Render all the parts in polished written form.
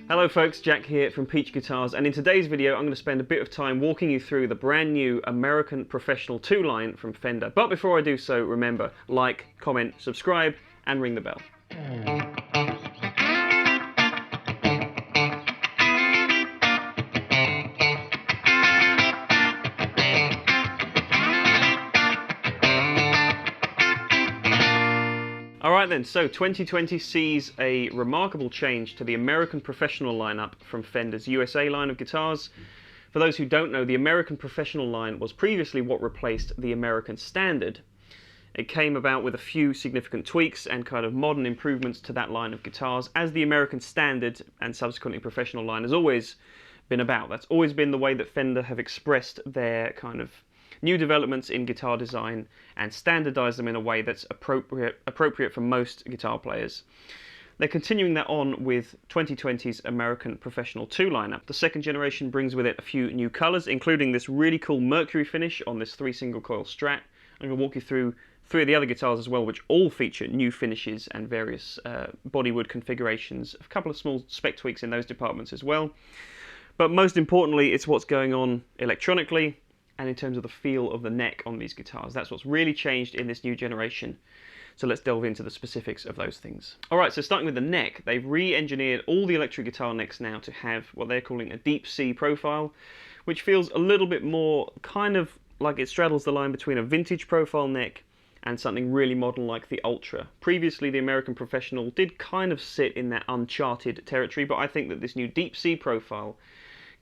Hello folks, Jack here from Peach Guitars, and in today's video I'm going to spend a bit of time walking you through the brand new American Professional 2 line from Fender. But before I do so, remember, like, comment, subscribe and ring the bell. Alright then, so 2020 sees a remarkable change to the American Professional lineup from Fender's USA line of guitars. For those who don't know, the American Professional line was previously what replaced the American Standard. It came about with a few significant tweaks and kind of modern improvements to that line of guitars, as the American Standard and subsequently Professional line has always been about. That's always been the way that Fender have expressed their kind of new developments in guitar design and standardize them in a way that's appropriate for most guitar players. They're continuing that on with 2020's American Professional 2 lineup. The second generation brings with it a few new colors, including this really cool Mercury finish on this 3 single coil Strat. I'm going to walk you through 3 of the other guitars as well, which all feature new finishes and various bodywood configurations, a couple of small spec tweaks in those departments as well. But most importantly, it's what's going on electronically and in terms of the feel of the neck on these guitars. That's what's really changed in this new generation. So let's delve into the specifics of those things. Alright, so starting with the neck, they've re-engineered all the electric guitar necks now to have what they're calling a deep C profile, which feels a little bit more kind of like it straddles the line between a vintage profile neck and something really modern like the Ultra. Previously, the American Professional did kind of sit in that uncharted territory, but I think that this new deep C profile,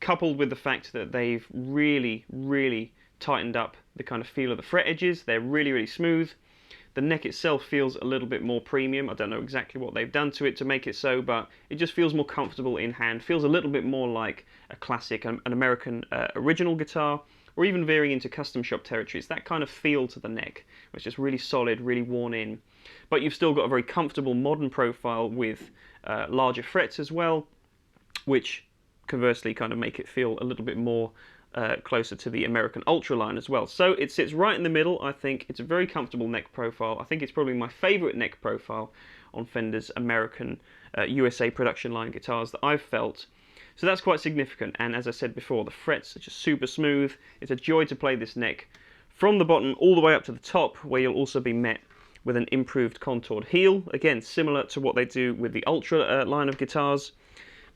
coupled with the fact that they've really tightened up the kind of feel of the fret edges, they're really smooth. The neck itself feels a little bit more premium. I don't know exactly what they've done to it to make it so, but it just feels more comfortable in hand. Feels a little bit more like a classic, an American original guitar, or even veering into custom shop territory. It's that kind of feel to the neck, which is really solid, really worn in. But you've still got a very comfortable modern profile with larger frets as well, which conversely kind of make it feel a little bit more closer to the American Ultra line as well. So it sits right in the middle. I think it's a very comfortable neck profile. I think it's probably my favorite neck profile on Fender's American USA production line guitars that I've felt. So that's quite significant, and as I said before, the frets are just super smooth. It's a joy to play this neck from the bottom all the way up to the top, where you'll also be met with an improved contoured heel, again similar to what they do with the Ultra line of guitars,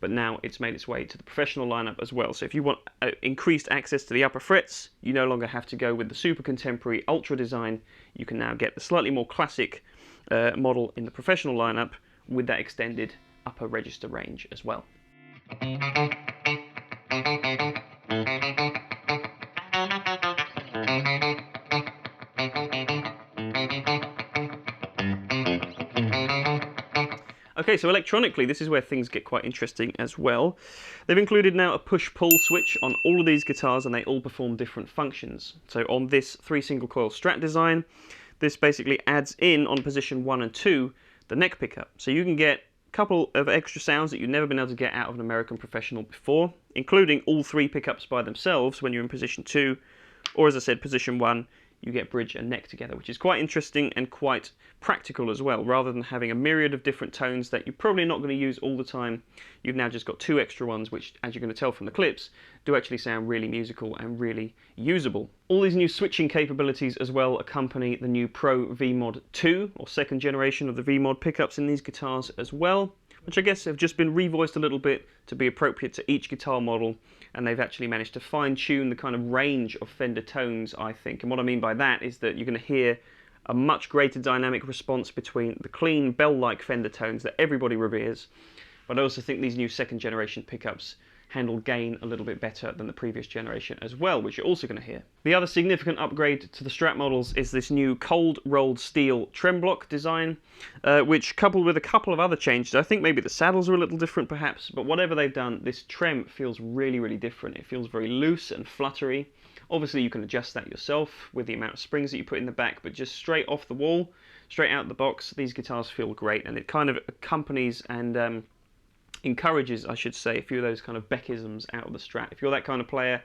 but now it's made its way to the Professional lineup as well. So if you want increased access to the upper frets, you no longer have to go with the super contemporary Ultra design. You can now get the slightly more classic model in the Professional lineup with that extended upper register range as well. Okay, so electronically, this is where things get quite interesting as well. They've included now a push-pull switch on all of these guitars, and they all perform different functions. So on this 3 single coil Strat design, this basically adds in on position 1 and 2 the neck pickup. So you can get a couple of extra sounds that you've never been able to get out of an American Professional before, including all 3 pickups by themselves when you're in position 2, or as I said, position 1, you get bridge and neck together, which is quite interesting and quite practical as well. Rather than having a myriad of different tones that you're probably not going to use all the time, you've now just got 2 extra ones, which, as you're going to tell from the clips, do actually sound really musical and really usable. All these new switching capabilities as well accompany the new Pro V-Mod 2, or second generation of the V-Mod pickups in these guitars as well, which I guess have just been revoiced a little bit to be appropriate to each guitar model, and they've actually managed to fine-tune the kind of range of Fender tones, I think. And what I mean by that is that you're going to hear a much greater dynamic response between the clean bell-like Fender tones that everybody reveres, but I also think these new second generation pickups handle gain a little bit better than the previous generation as well, which you're also going to hear. The other significant upgrade to the Strat models is this new cold rolled steel trem block design, which, coupled with a couple of other changes, I think maybe the saddles are a little different perhaps, but whatever they've done, this trem feels really different. It feels very loose and fluttery. Obviously you can adjust that yourself with the amount of springs that you put in the back, but just straight off the wall, straight out the box, these guitars feel great, and it kind of accompanies and encourages, I should say, a few of those kind of Beckisms out of the Strat. If you're that kind of player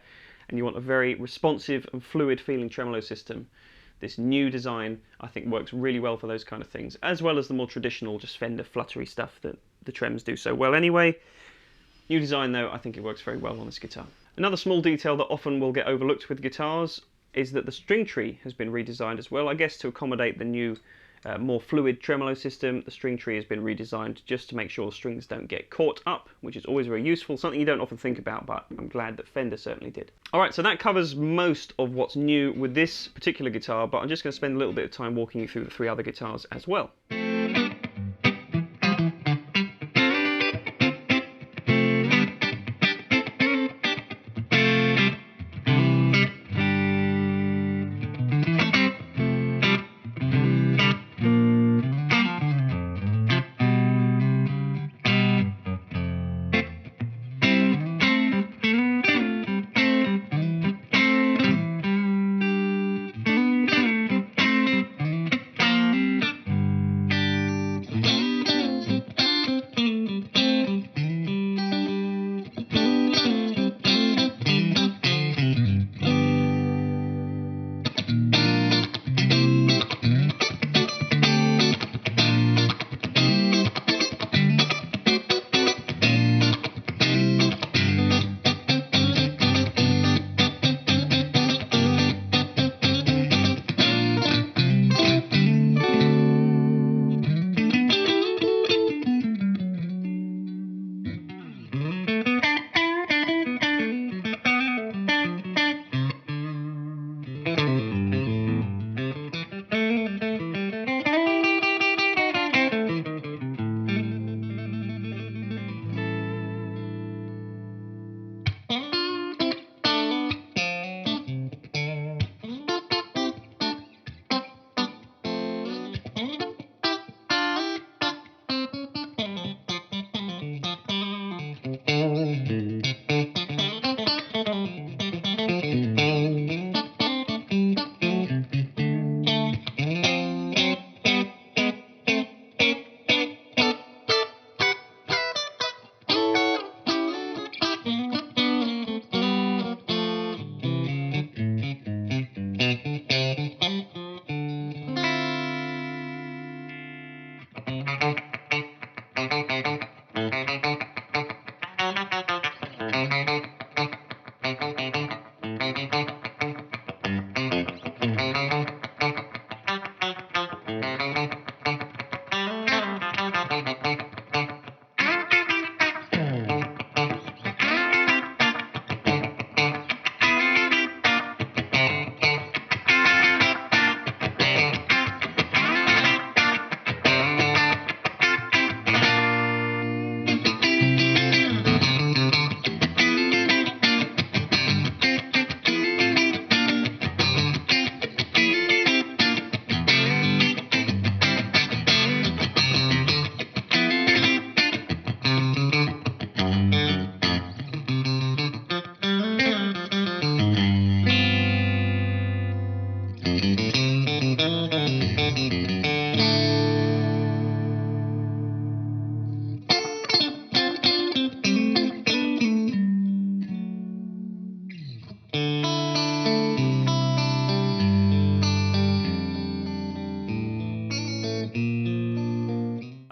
and you want a very responsive and fluid feeling tremolo system, this new design I think works really well for those kind of things, as well as the more traditional just Fender fluttery stuff that the trems do so well anyway. New design though, I think it works very well on this guitar. Another small detail that often will get overlooked with guitars is that the string tree has been redesigned as well. I guess to accommodate the new more fluid tremolo system, the string tree has been redesigned just to make sure the strings don't get caught up, which is always very useful, something you don't often think about, but I'm glad that Fender certainly did. Alright, so that covers most of what's new with this particular guitar, but I'm just going to spend a little bit of time walking you through the 3 other guitars as well.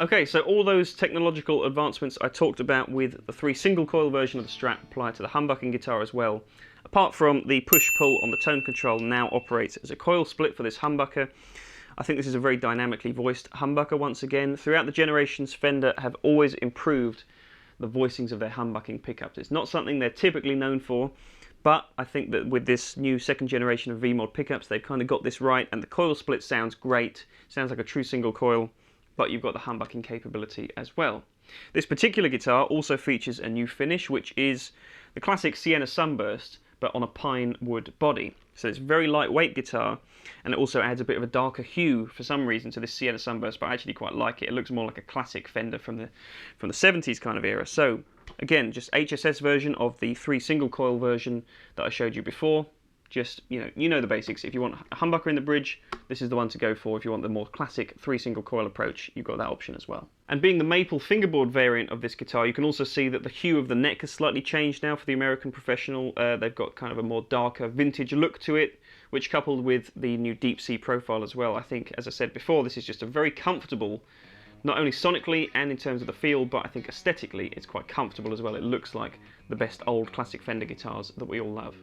Okay, so all those technological advancements I talked about with the 3 single coil version of the Strat apply to the humbucking guitar as well. Apart from the push-pull on the tone control now operates as a coil split for this humbucker. I think this is a very dynamically voiced humbucker once again. Throughout the generations, Fender have always improved the voicings of their humbucking pickups. It's not something they're typically known for, but I think that with this new second generation of V-Mod pickups, they've kind of got this right, and the coil split sounds great. Sounds like a true single coil, but you've got the humbucking capability as well. This particular guitar also features a new finish, which is the classic Sienna Sunburst, but on a pine wood body. So it's a very lightweight guitar, and it also adds a bit of a darker hue for some reason to this Sienna Sunburst, but I actually quite like it. It looks more like a classic Fender from the 70s kind of era. So again, just HSS version of the 3 single coil version that I showed you before. just, you know the basics. If you want a humbucker in the bridge, this is the one to go for. If you want the more classic 3 single coil approach, you've got that option as well. And being the maple fingerboard variant of this guitar, you can also see that the hue of the neck has slightly changed now for the American Professional. They've got kind of a more darker vintage look to it, which, coupled with the new deep C profile as well, I think, as I said before, this is just a very comfortable, not only sonically and in terms of the feel, but I think aesthetically it's quite comfortable as well. It looks like the best old classic Fender guitars that we all love.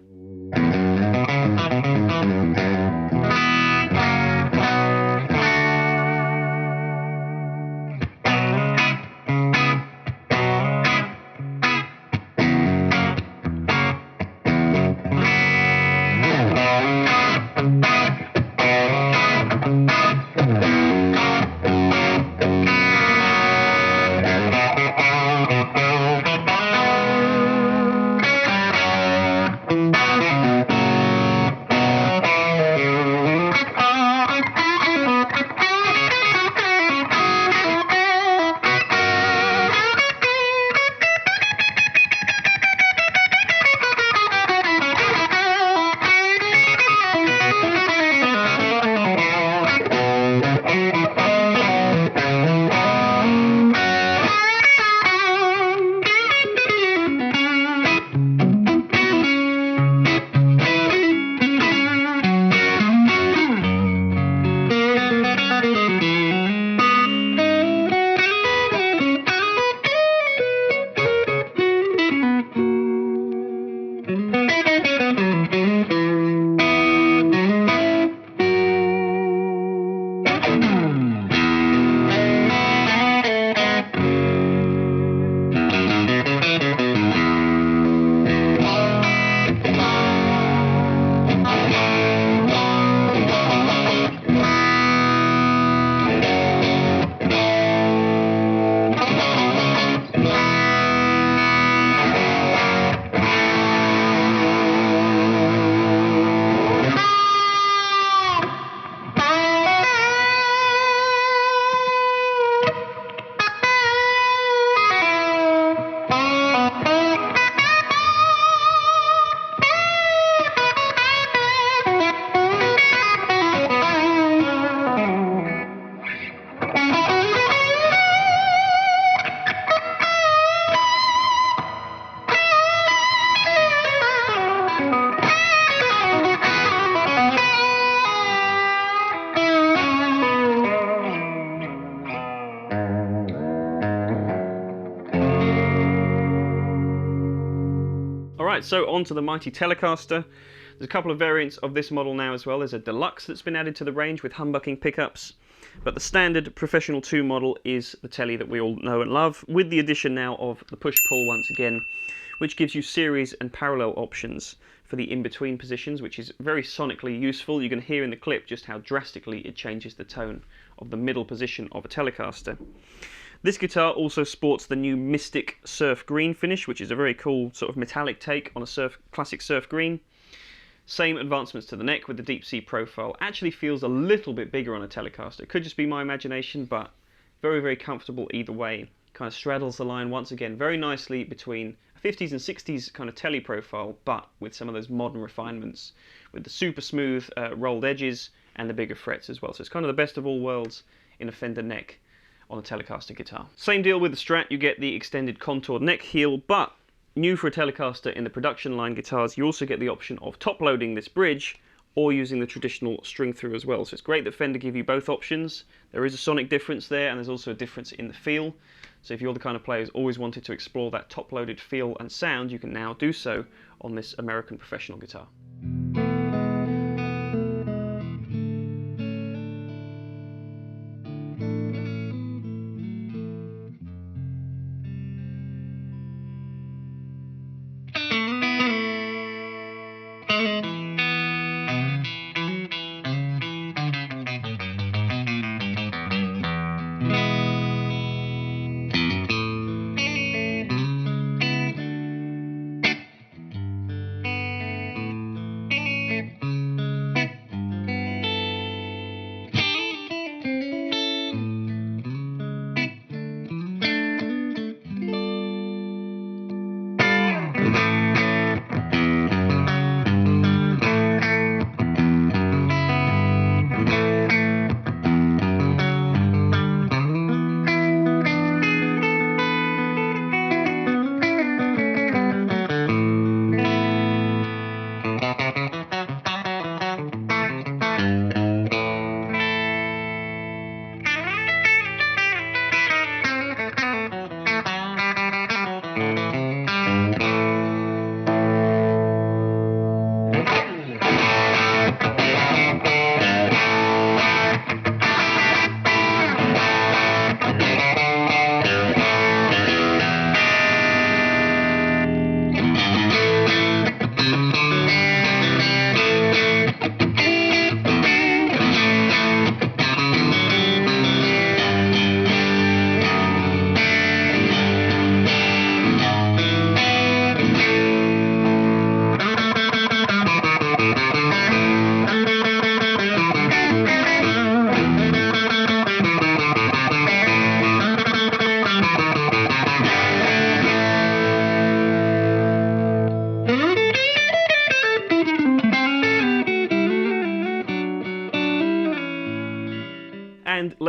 Alright, so on to the mighty Telecaster. There's a couple of variants of this model now as well. There's a deluxe that's been added to the range with humbucking pickups, but the standard Professional 2 model is the Tele that we all know and love, with the addition now of the push-pull once again, which gives you series and parallel options for the in-between positions, which is very sonically useful. You can hear in the clip just how drastically it changes the tone of the middle position of a Telecaster. This guitar also sports the new Mystic Surf Green finish, which is a very cool sort of metallic take on a classic surf green. Same advancements to the neck with the deep C profile. Actually feels a little bit bigger on a Telecaster. It could just be my imagination, but very, very comfortable either way. Kind of straddles the line once again very nicely between a 50s and 60s kind of Tele profile, but with some of those modern refinements, with the super smooth rolled edges and the bigger frets as well. So it's kind of the best of all worlds in a Fender neck on a Telecaster guitar. Same deal with the Strat, you get the extended contoured neck heel, but new for a Telecaster in the production line guitars, you also get the option of top loading this bridge or using the traditional string through as well. So it's great that Fender give you both options. There is a sonic difference there, and there's also a difference in the feel. So if you're the kind of player who's always wanted to explore that top loaded feel and sound, you can now do so on this American Professional guitar.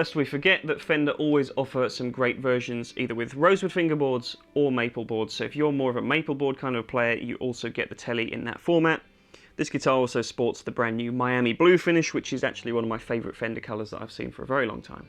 lest we forget that Fender always offer some great versions either with Rosewood fingerboards or maple boards. So if you're more of a maple board kind of player, you also get the Tele in that format. This guitar also sports the brand new Miami blue finish, which is actually one of my favourite Fender colours that I've seen for a very long time.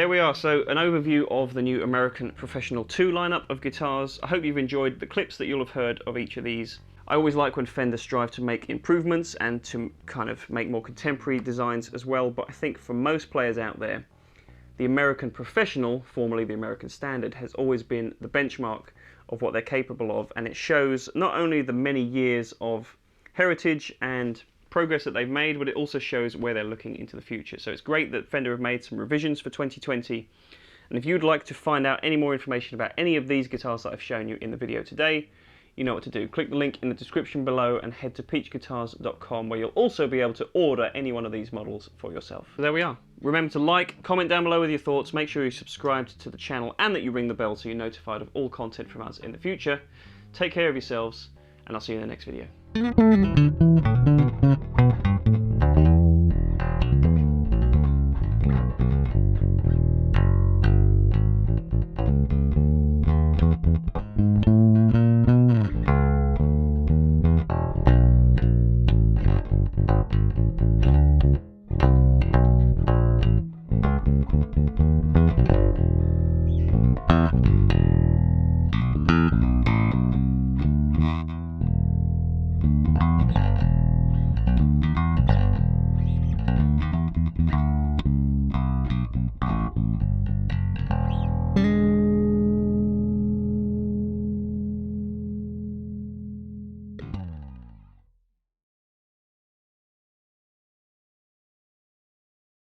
There we are, so an overview of the new American Professional 2 lineup of guitars. I hope you've enjoyed the clips that you'll have heard of each of these. I always like when Fender strive to make improvements and to kind of make more contemporary designs as well, but I think for most players out there, the American Professional, formerly the American Standard, has always been the benchmark of what they're capable of, and it shows not only the many years of heritage and progress that they've made, but it also shows where they're looking into the future. So it's great that Fender have made some revisions for 2020, and if you'd like to find out any more information about any of these guitars that I've shown you in the video today, you know what to do. Click the link in the description below and head to peachguitars.com, where you'll also be able to order any one of these models for yourself. So there we are. Remember to like, comment down below with your thoughts, make sure you're subscribed to the channel and that you ring the bell so you're notified of all content from us in the future. Take care of yourselves, and I'll see you in the next video.